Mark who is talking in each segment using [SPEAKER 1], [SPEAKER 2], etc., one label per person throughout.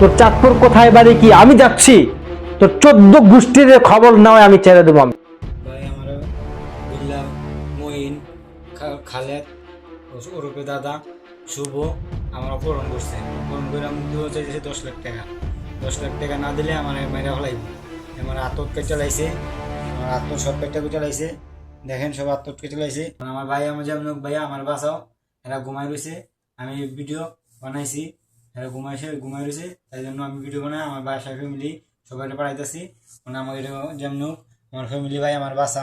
[SPEAKER 1] তোর চাঁদপুর কোথায় বাড়ি কি আমি যাচ্ছি, তোর 14 গোষ্ঠীর খবর নয় আমি ছেড়ে দেবো। আমি
[SPEAKER 2] ভাই আমার বিল্লাল, মঈন, খালেদ ওরূপে দাদা, শুভ আমার অপহরণ করছে। অপহরণ করে আমি দিতে চাইছে 10 লাখ টাকা। 10 লাখ টাকা না দিলে আমার মেয়েরা হলাইব। আমার আত্মহত্যা চালাইছে, আমার আত্মসৎকারটা চালাইছে। দেখেন সব আত্মহত্যা চালাইছে। আমার ভাই আমার যেমন ভাইয়া আমার বাসাও এরা ঘুমাই রয়েছে। আমি ভিডিও বানাইছি, এরা ঘুমাই রয়েছে। তাই জন্য আমি ভিডিও বানাই আমার বাসার ফ্যামিলি সবাইটা পাঠাইতেছি। মানে আমাকে যেমন আমার ফ্যামিলি ভাই আমার বাসা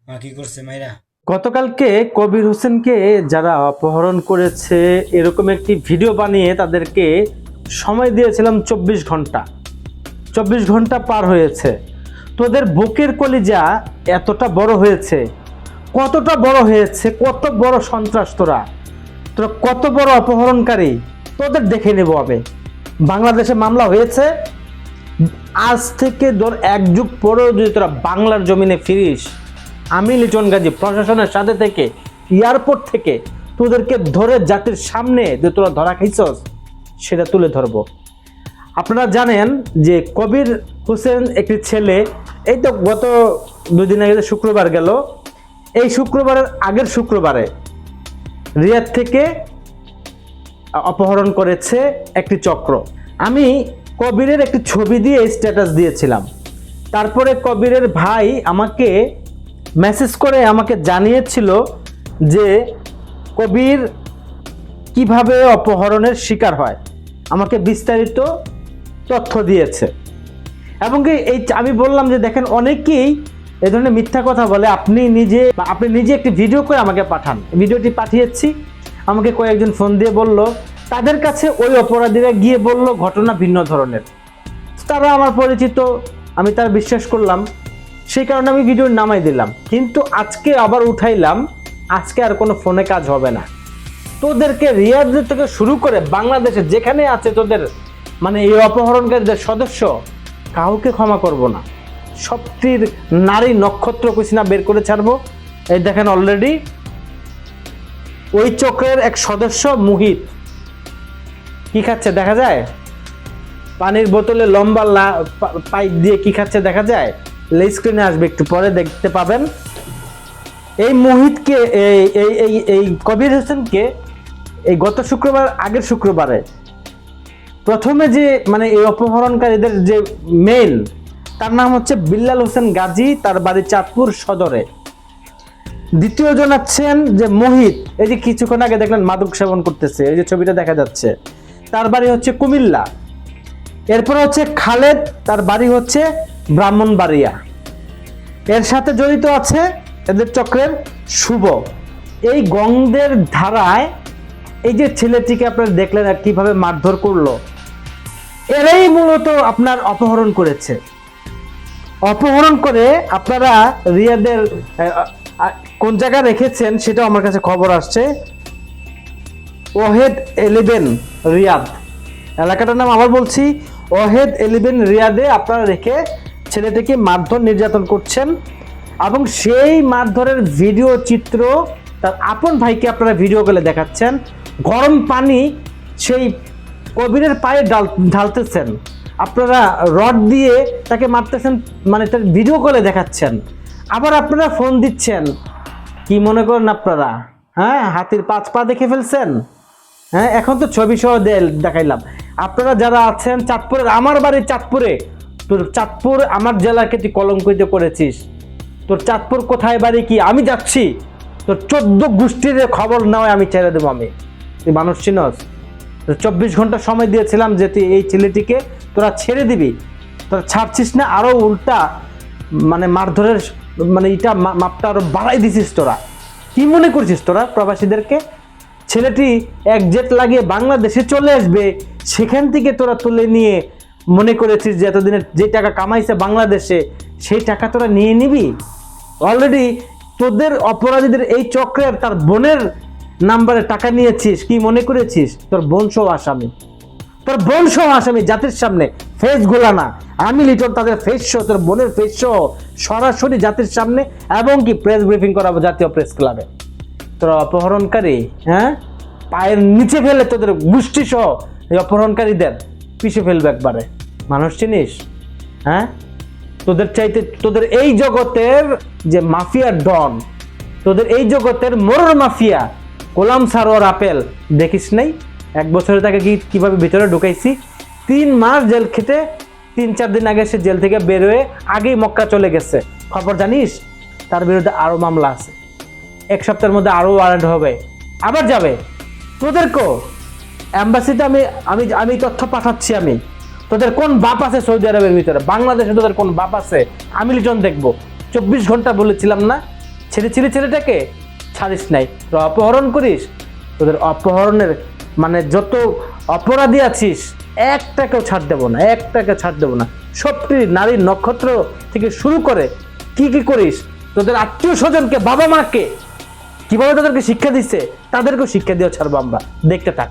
[SPEAKER 2] আমার কি করছে মাইরা।
[SPEAKER 1] গতকালকে কবির হোসেনকে যারা অপহরণ করেছে এরকম একটি ভিডিও বানিয়ে তাদেরকে সময় দিয়েছিলাম 24 ঘন্টা। 24 ঘন্টা পার হয়েছে। তোদের বুকের কলিজা এতটা বড় হয়েছে, কতটা বড় হয়েছে, কত বড় সন্ত্রাস তোরা কত বড় অপহরণকারী তোদের দেখে নেব। আমি বাংলাদেশে মামলা হয়েছে, আজ থেকে ধর 1 যুগ পরেও যদি তোরা বাংলার জমিনে ফিরিস, আমি লিটন গাজী প্রশাসনের সাথে থেকে এয়ারপোর্ট থেকে তোদেরকে ধরে জাতির সামনে যে তোরা ধরা খাইছস সেটা তুলে ধরবো। আপনারা জানেন যে কবির হোসেন একটি ছেলে, এই তো গত 2 দিন আগে শুক্রবার গেল, এই শুক্রবারের আগের শুক্রবারে রিয়াদ থেকে অপহরণ করেছে একটি চক্র। আমি কবিরের একটি ছবি দিয়ে স্ট্যাটাস দিয়েছিলাম। তারপরে কবিরের ভাই আমাকে মেসেজ করে আমাকে জানিয়েছিল যে কবির কিভাবে অপহরণের শিকার হয়, আমাকে বিস্তারিত তথ্য দিয়েছে। এবং এই আমি বললাম যে দেখেন অনেকেই এই ধরনের মিথ্যা কথা বলে, আপনি নিজে একটি ভিডিও করে আমাকে পাঠান। ভিডিওটি পাঠিয়েছি, আমাকে কয়েকজন ফোন দিয়ে বলল তাদের কাছে ওই অপরাধীরা গিয়ে বলল ঘটনা ভিন্ন ধরনের। তারা আমার পরিচিত, আমি তার বিশ্বাস করলাম, সেই কারণে আমি ভিডিও নামাই দিলাম। কিন্তু আজকে আবার উঠাইলাম, আজকে আর কোনো ফোনে কাজ হবে না। তোদেরকে রিয়াদ থেকে শুরু করে বাংলাদেশে যেখানে আছে তোদের মানে এই অপহরণকারীদের সদস্য, কাউকে ক্ষমা করব না। সবটির নারী নক্ষত্র কুচিনা বের করে ছাড়বো। এই দেখেন অলরেডি ওই চক্রের এক সদস্য মুহিত কি খাচ্ছে দেখা যায়, পানির বোতলে লম্বা পাইপ দিয়ে কি খাচ্ছে দেখা যায়, স্ক্রিনে আসবে, একটু পরে দেখতে পাবেন। এই মুহিতকে এই কবির হোসেনকে এই গত শুক্রবার আগের শুক্রবারে প্রথমে যে মানে এই অপহরণকারীদের যে মেইন, তার নাম হচ্ছে বিল্লাল হোসেন গাজী, তার বাড়ি চাঁদপুর সদরে। দ্বিতীয় জন আছেন যে মোহিত, এই যে কিছুক্ষণ আগে দেখলেন মাদক সেবন করতেছে, এই যে ছবিটা দেখা যাচ্ছে, তার বাড়ি হচ্ছে কুমিল্লা। এরপর হচ্ছে খালেদ, তার বাড়ি হচ্ছে ব্রাহ্মণবাড়িয়া। এর সাথে জড়িত আছে এদের চক্রের শুভ। এই গঙ্গের ধারায় এই যে ছেলেটিকে আপনারা দেখলেন আর কিভাবে মারধর করলো, এরাই মূলত আপনার অপহরণ করেছে। অপহরণ করে আপনারা রিয়াদের কোন জায়গায় রেখেছেন সেটাও আমার কাছে খবর আসছে। ওহেদ 11 রিয়াদ এলাকাটার নাম আবার বলছি, ওহেদ 11 রিয়াদে আপনারা রেখে ছেলেটিকে মারধর নির্যাতন করছেন। এবং সেই মারধরের ভিডিও চিত্র তার আপন ভাইকে আপনারা ভিডিও করে দেখাচ্ছেন। গরম পানি সেই কবিরের পায়ে ঢালতেছেন, আপনারা রড দিয়ে তাকে মারতেছেন, মানে তার ভিডিও করে দেখাচ্ছেন। আবার আপনারা ফোন দিচ্ছেন, কি মনে করেন আপনারা? হ্যাঁ, হাতির 5 পা দেখে ফেলছেন। হ্যাঁ, এখন তো ছবি সহ দেখাইলাম। আপনারা যারা আছেন চাঁদপুরের, আমার বাড়ি চাঁদপুরে, তোর চাঁদপুর আমার জেলাকে তুই কলঙ্কিত করেছিস। তোর চাঁদপুর কোথায় বাড়ি কি আমি যাচ্ছি, তোর 14 গোষ্ঠীর খবর নয় আমি ছেড়ে দেবো। আমি তুই মানুষ চিনস? 24 ঘন্টা সময় দিয়েছিলাম যে তুই এই ছেলেটিকে তোরা ছেড়ে দিবি, তোরা ছাড়ছিস না, আরো উল্টা মানে মারধরের মানে এটা মাপটা আরো বাড়াই দিছিস। তোরা কি মনে করছিস তোরা প্রবাসীদেরকে? ছেলেটি এক জেট লাগিয়ে বাংলাদেশে চলে আসবে, সেখান থেকে তোরা তুলে নিয়ে মনে করেছিস যে এতদিনের যে টাকা কামাইছে বাংলাদেশে সেই টাকা তোরা নিয়ে নিবি। অলরেডি তোদের অপরাধীদের এই চক্রের তার বোনের নাম্বারে টাকা নিয়েছিস, কি মনে করেছিস তোর বোন সহ আসামি, তোর বোন সহ আসামি জাতির সামনে ফেস গোলা না, আমি লিটন তাদের ফেস শো, তোর বোনের ফেস শো সরাসরি জাতির সামনে, এবং কি প্রেস ব্রিফিং করাবো জাতীয় প্রেস ক্লাবে। তোরা অপহরণকারী, হ্যাঁ, পায়ের নিচে ফেলে তোদের গোষ্ঠী সহ এই অপহরণকারীদের পিষে ফেলবে একবারে। মানুষ চিনিস? হ্যাঁ, তোদের চাইতে তোদের এই জগতের যে মাফিয়া ডন, তোদের এই জগতের মোরর মাফিয়া গোলাম সারোয়ার আপেল দেখিস নাই? 1 বছরে তাকে কিভাবে ভিতরে ঢুকাইছি, 3 মাস জেল খেটে 3-4 দিন আগে সে জেল থেকে বের হয়ে আগেই মক্কা চলে গেছে। খবর জানিস? তার বিরুদ্ধে আরো মামলা আছে, 1 সপ্তাহের মধ্যে আরো ওয়ারেন্ট হবে, আবার যাবে। তোদেরকেও অ্যাম্বাসিতে আমি আমি আমি তথ্য পাঠাচ্ছি। আমি তোদের কোন বাপ আছে সৌদি আরবের ভিতরে? বাংলাদেশে তোদের কোন বাপ আছে? আমি লিটন দেখবো। 24 ঘন্টা বলেছিলাম না, ছেড়েছিলি ছেলেটাকে, ছাড়িস নাই। তোরা অপহরণ করিস, তোদের অপহরণের মানে যত অপরাধী আছিস একটাকেও ছাড় দেবো না, একটাকে ছাড় দেবো না। সবটি নারীর নক্ষত্র থেকে শুরু করে কি কি করিস, তোদের আত্মীয় স্বজনকে, বাবা মাকে কিভাবে তাদেরকে শিক্ষা দিচ্ছে, তাদেরকেও শিক্ষা দিয়ে ছাড়বো আমরা। দেখতে থাক।